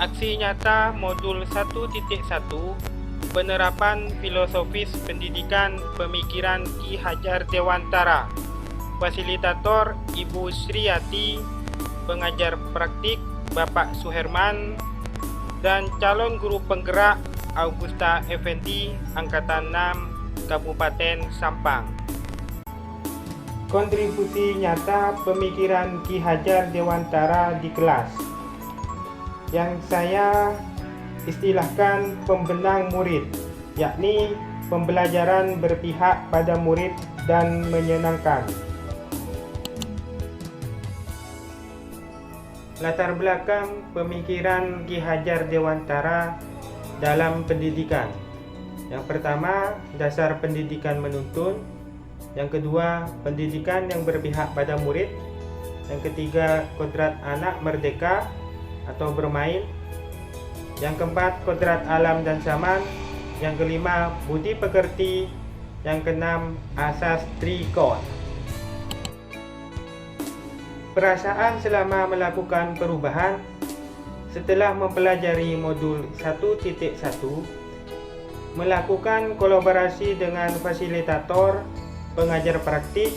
Aksi nyata modul 1.1 Penerapan filosofis pendidikan pemikiran Ki Hajar Dewantara. Fasilitator Ibu Sriyati, pengajar praktik Bapak Suherman, dan calon guru penggerak Augusta Effendi, Angkatan 6, Kabupaten Sampang. Kontribusi nyata pemikiran Ki Hajar Dewantara di kelas, yang saya istilahkan pembenang murid, yakni pembelajaran berpihak pada murid dan menyenangkan. Latar belakang pemikiran Ki Hajar Dewantara dalam pendidikan. Yang pertama, dasar pendidikan menuntun. Yang kedua, pendidikan yang berpihak pada murid. Yang ketiga, kodrat anak merdeka atau bermain. Yang keempat, kodrat alam dan zaman. Yang kelima, budi pekerti. Yang keenam, asas Trikot. Perasaan selama melakukan perubahan. Setelah mempelajari modul 1.1, melakukan kolaborasi dengan fasilitator, pengajar praktik,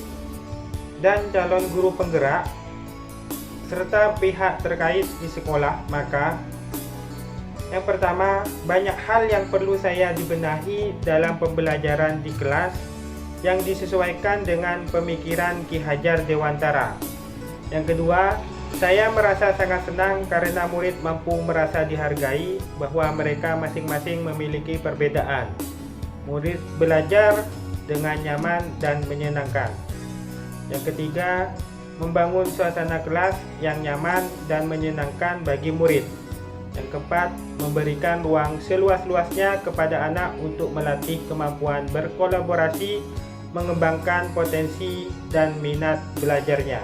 dan calon guru penggerak, serta pihak terkait di sekolah, maka yang pertama, banyak hal yang perlu saya dibenahi dalam pembelajaran di kelas yang disesuaikan dengan pemikiran Ki Hajar Dewantara. Yang kedua, saya merasa sangat senang karena murid mampu merasa dihargai bahwa mereka masing-masing memiliki perbedaan. Murid belajar dengan nyaman dan menyenangkan. Yang ketiga, membangun suasana kelas yang nyaman dan menyenangkan bagi murid. Yang keempat, memberikan ruang seluas-luasnya kepada anak untuk melatih kemampuan berkolaborasi, mengembangkan potensi dan minat belajarnya.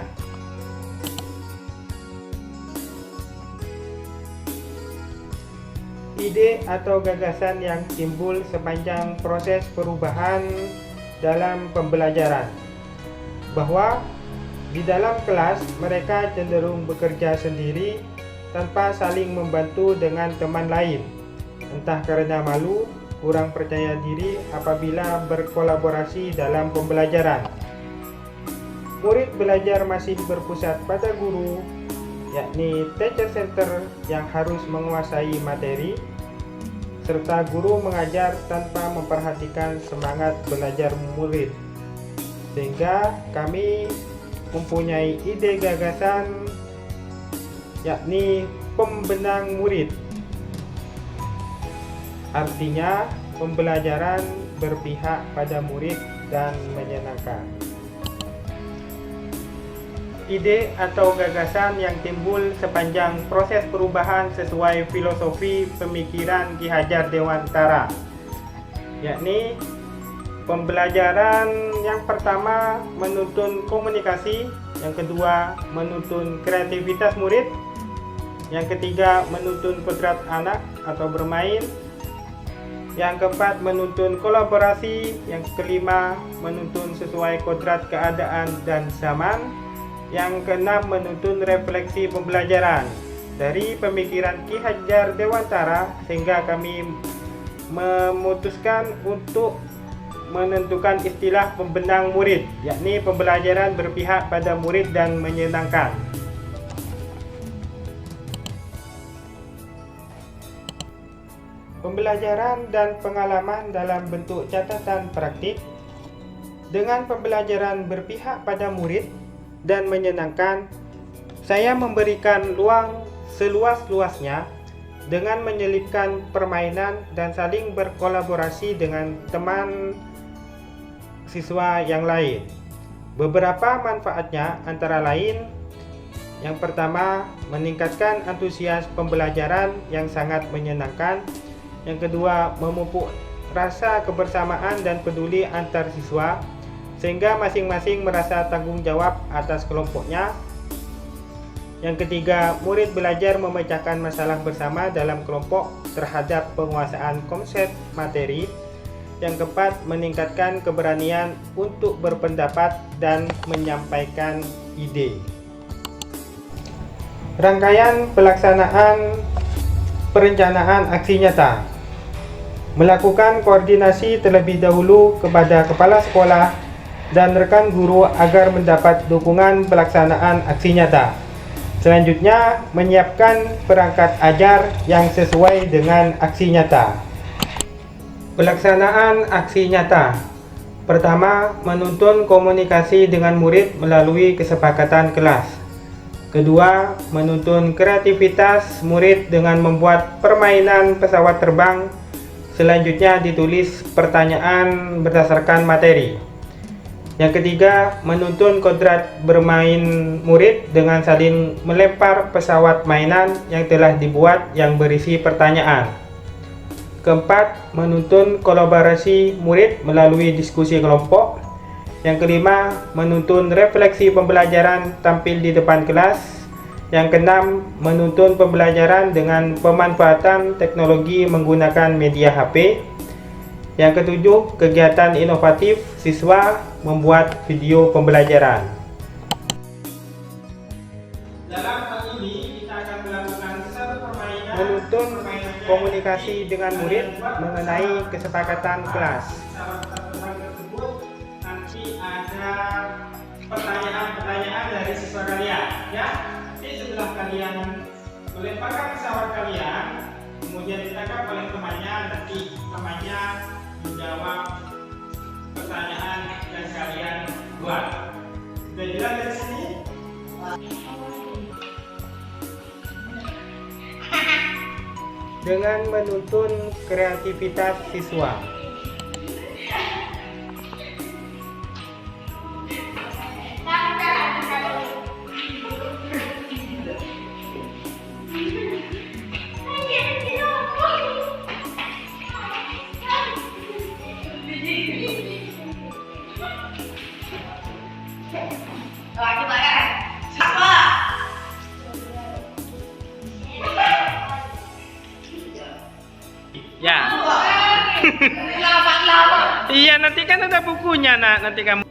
Ide atau gagasan yang timbul sepanjang proses perubahan dalam pembelajaran, bahwa di dalam kelas mereka cenderung bekerja sendiri tanpa saling membantu dengan teman lain, entah karena malu, kurang percaya diri apabila berkolaborasi dalam pembelajaran. Murid belajar masih berpusat pada guru, yakni teacher center yang harus menguasai materi, serta guru mengajar tanpa memperhatikan semangat belajar murid. Sehingga kami mempunyai ide gagasan, yakni pembenang murid. Artinya, pembelajaran berpihak pada murid dan menyenangkan. Ide atau gagasan yang timbul sepanjang proses perubahan sesuai filosofi pemikiran Ki Hajar Dewantara, yakni pembelajaran yang pertama menuntun komunikasi, yang kedua menuntun kreativitas murid, yang ketiga menuntun kodrat anak atau bermain, yang keempat menuntun kolaborasi, yang kelima menuntun sesuai kodrat keadaan dan zaman, yang keenam menuntun refleksi pembelajaran. Dari pemikiran Ki Hajar Dewantara, sehingga kami memutuskan untuk menentukan istilah pembenang murid, yakni pembelajaran berpihak pada murid dan menyenangkan. Pembelajaran dan pengalaman dalam bentuk catatan praktik. Dengan pembelajaran berpihak pada murid dan menyenangkan, saya memberikan ruang seluas-luasnya dengan menyelipkan permainan dan saling berkolaborasi dengan teman siswa yang lain. Beberapa manfaatnya antara lain, yang pertama, meningkatkan antusias pembelajaran yang sangat menyenangkan. Yang kedua, memupuk rasa kebersamaan dan peduli antar siswa, sehingga masing-masing merasa tanggung jawab atas kelompoknya. Yang ketiga, murid belajar memecahkan masalah bersama dalam kelompok terhadap penguasaan konsep materi. Yang keempat, meningkatkan keberanian untuk berpendapat dan menyampaikan ide. Rangkaian pelaksanaan perencanaan aksi nyata. Melakukan koordinasi terlebih dahulu kepada kepala sekolah dan rekan guru agar mendapat dukungan pelaksanaan aksi nyata. Selanjutnya, menyiapkan perangkat ajar yang sesuai dengan aksi nyata. Pelaksanaan aksi nyata. Pertama, menuntun komunikasi dengan murid melalui kesepakatan kelas. Kedua, menuntun kreativitas murid dengan membuat permainan pesawat terbang. Selanjutnya, ditulis pertanyaan berdasarkan materi. Yang ketiga, menuntun kodrat bermain murid dengan saling melempar pesawat mainan yang telah dibuat yang berisi pertanyaan. Keempat, menuntun kolaborasi murid melalui diskusi kelompok. Yang kelima, menuntun refleksi pembelajaran tampil di depan kelas. Yang keenam, menuntun pembelajaran dengan pemanfaatan teknologi menggunakan media HP. Yang ketujuh, kegiatan inovatif siswa membuat video pembelajaran. Dalam hal ini kita akan melakukan satu permainan menuntun komunikasi dengan murid mengenai kesepakatan kelas. Tersebut nanti ada pertanyaan-pertanyaan dari siswa kalian, ya. Nanti setelah kalian melemparkan pesawat kalian, kemudian ditangkap oleh temannya, nanti temannya menjawab pertanyaan yang kalian buat. Sudah jelas dari sini? Dengan menuntun kreativitas siswa. Ya. Iya, nanti kan ada bukunya, Nak. Nanti kamu.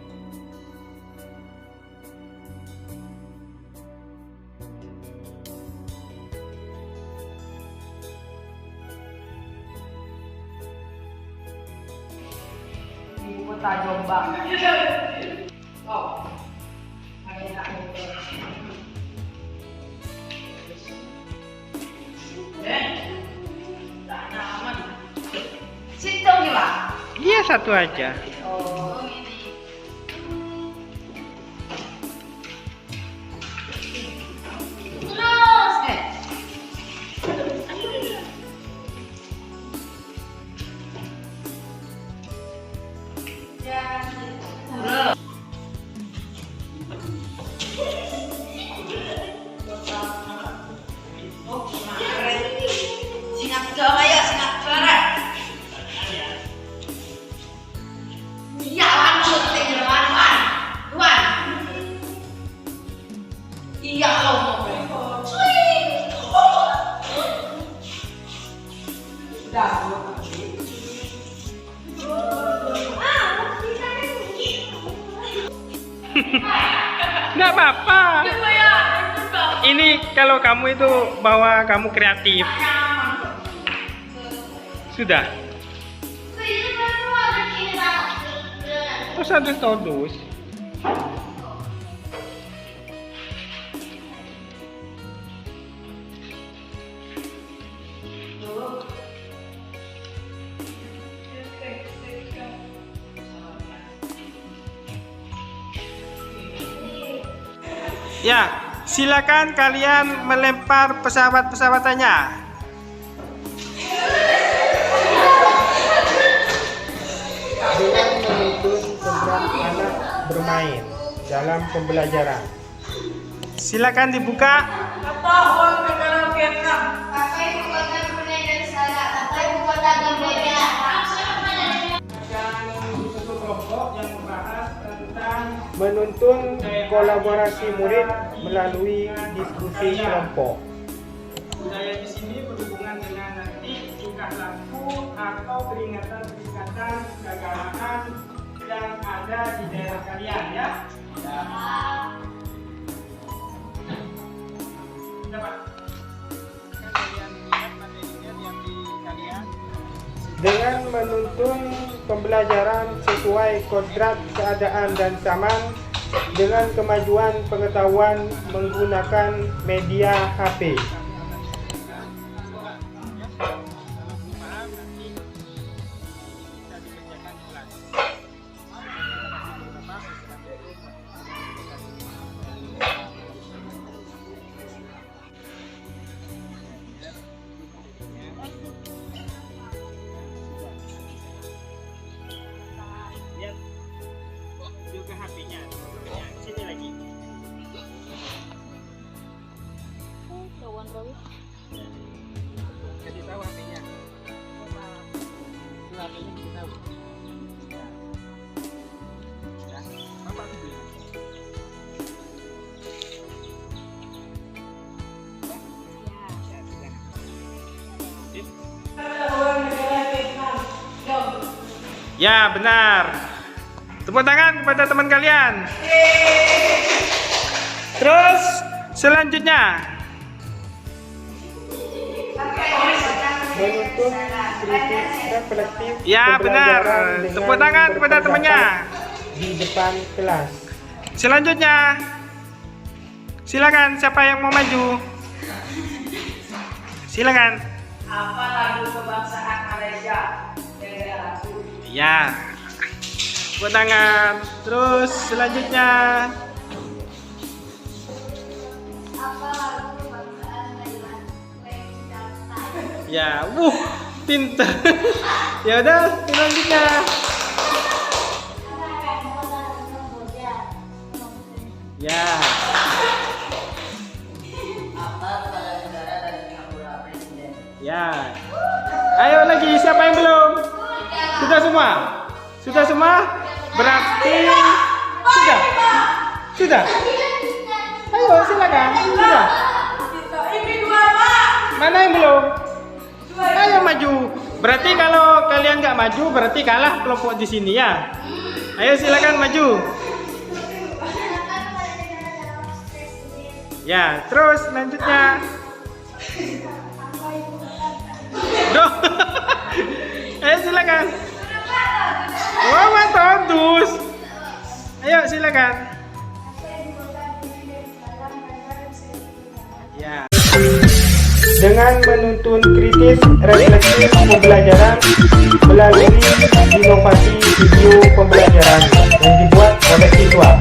Buku Jombang. Oh. Situ gimana? Iya, satu aja. Oh, ini. Terus, Singapura ya, Singapura. Iya, lanjut Luan. Iya, Sudah. Nggak apa-apa. Ini kalau kamu itu bawa kamu kreatif. Sudah. Terus ada todos. Ya, silakan kalian melempar pesawat-pesawatannya. Dengan menuntun program anak bermain dalam pembelajaran. Silakan dibuka. Apa orang negara Vietnam? Apa ibu kota Brunei Darussalam? Apa ibu kota Kamboja? Satu kelompok yang membahas tentang menuntun kolaborasi murid melalui diskusi kelompok. Budaya di sini berhubungan dengan nanti tingkah laku atau peringatan-peringatan keagamaan yang ada di daerah kalian, ya. Dapat. Kalian lihat materi dengan menuntun pembelajaran sesuai kodrat keadaan dan zaman dengan kemajuan pengetahuan menggunakan media HP. Juga HP-nya. Sini lagi. Kasih tahu HP-nya. HP-nya kasih tahu. Ya, Bapak dulu. Ya, benar. Tepuk tangan kepada teman kalian. Terus selanjutnya menuntun kritis reflektif. Ya, benar. Tepuk tangan kepada temannya. Di depan kelas. Selanjutnya, silakan siapa yang mau maju? Silakan. Apa lagu kebangsaan Malaysia? Ya. Tepuk tangan. Terus selanjutnya. Apa lagu kebangsaan Thailand? Ya, pinter. Ya udah, selanjutnya. Ya. Ya. Ayo lagi, siapa yang belum? Sudah semua? Sudah semua? Berarti sudah. Sudah. Ayo silakan. Sudah. Mana yang belum? Ayo maju. Berarti kalau kalian nggak maju, berarti kalah kelompok di sini ya. Ayo silakan maju. Ya, terus selanjutnya. Doh. Ayo silakan. Wah, tondus. Ayo silakan. Ya. Dengan menuntun kritis reflektif pembelajaran melalui inovasi video pembelajaran yang dibuat oleh siswa.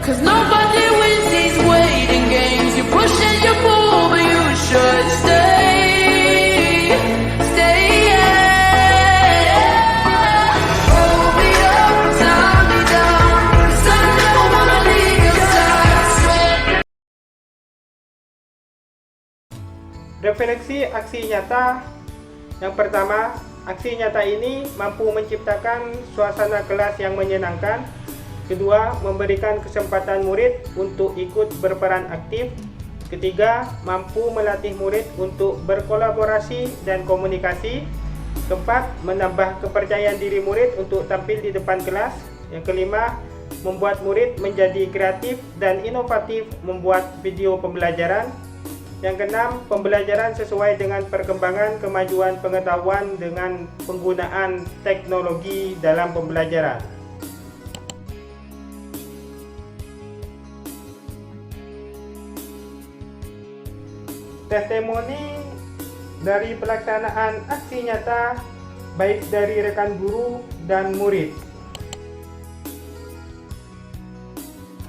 Cause nobody wins these waiting games. You push and you pull, but you should stay. Stay, hold me up, tie me down. 'Cause I don't wanna leave your side. Refleksi aksi nyata. Yang pertama, aksi nyata ini mampu menciptakan suasana kelas yang menyenangkan. Kedua, memberikan kesempatan murid untuk ikut berperan aktif. Ketiga, mampu melatih murid untuk berkolaborasi dan komunikasi. Keempat, menambah kepercayaan diri murid untuk tampil di depan kelas. Yang kelima, membuat murid menjadi kreatif dan inovatif membuat video pembelajaran. Yang keenam, pembelajaran sesuai dengan perkembangan kemajuan pengetahuan dengan penggunaan teknologi dalam pembelajaran. Testimoni dari pelaksanaan aksi nyata baik dari rekan guru dan murid.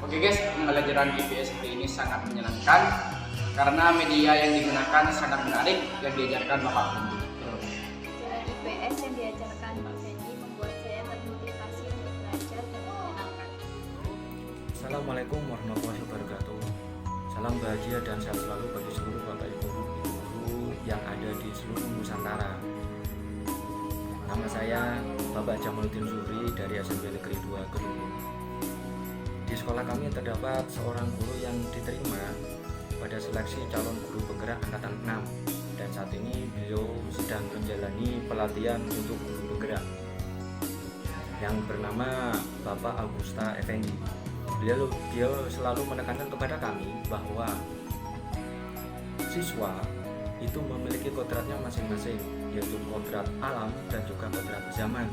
Oke guys, pembelajaran IPS hari ini sangat menyenangkan karena media yang digunakan sangat menarik yang diajarkan Bapak Fendi. Pelajaran IPS yang diajarkan Pak Fendi membuat saya termotivasi untuk belajar dan menyenangkan. Assalamualaikum warahmatullahi wabarakatuh. Salam bahagia dan sehat selalu bagi seluruh Bapak Ibu guru yang ada di seluruh Nusantara. Nama saya Bapak Jamaluddin Zuhri dari SMP Negeri 2 Kedungung. Di sekolah kami terdapat seorang guru yang diterima pada seleksi calon guru penggerak angkatan 6, dan saat ini beliau sedang menjalani pelatihan untuk guru penggerak yang bernama Bapak Augusta Effendi. Beliau selalu menekankan kepada kami bahwa siswa itu memiliki kodratnya masing-masing, yaitu kodrat alam dan juga kodrat zaman,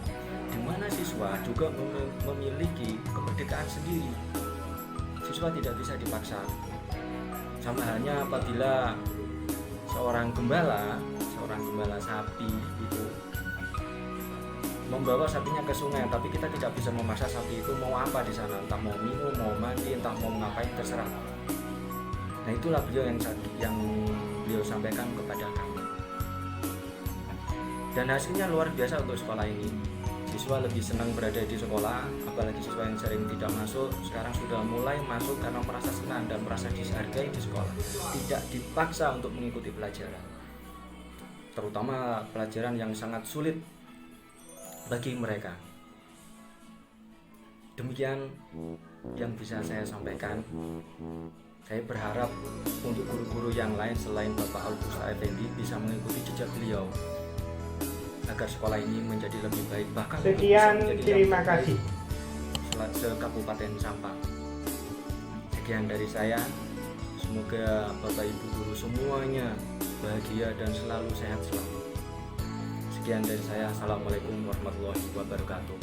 di mana siswa juga memiliki kemerdekaan sendiri. Siswa tidak bisa dipaksa. Sama halnya apabila seorang gembala sapi itu membawa sapinya ke sungai, tapi kita tidak bisa memaksa sapi itu mau apa di sana, entah mau minum, mau mandi, entah mau ngapain, terserah. Nah, itulah beliau yang beliau sampaikan kepada kami. Dan hasilnya luar biasa untuk sekolah ini. Siswa lebih senang berada di sekolah, apalagi siswa yang sering tidak masuk sekarang sudah mulai masuk karena merasa senang dan merasa dihargai di sekolah, tidak dipaksa untuk mengikuti pelajaran, terutama pelajaran yang sangat sulit bagi mereka. Demikian yang bisa saya sampaikan. Saya berharap untuk guru-guru yang lain selain Bapak Augusta Effendi bisa mengikuti jejak beliau agar sekolah ini menjadi lebih baik, bahkan Sekian, bisa menjadi terima yang terbaik kasih. se-Kabupaten Sampang. Sekian dari saya. Semoga Bapak Ibu guru semuanya bahagia dan selalu sehat selalu. Sekian dari saya. Assalamualaikum warahmatullahi wabarakatuh.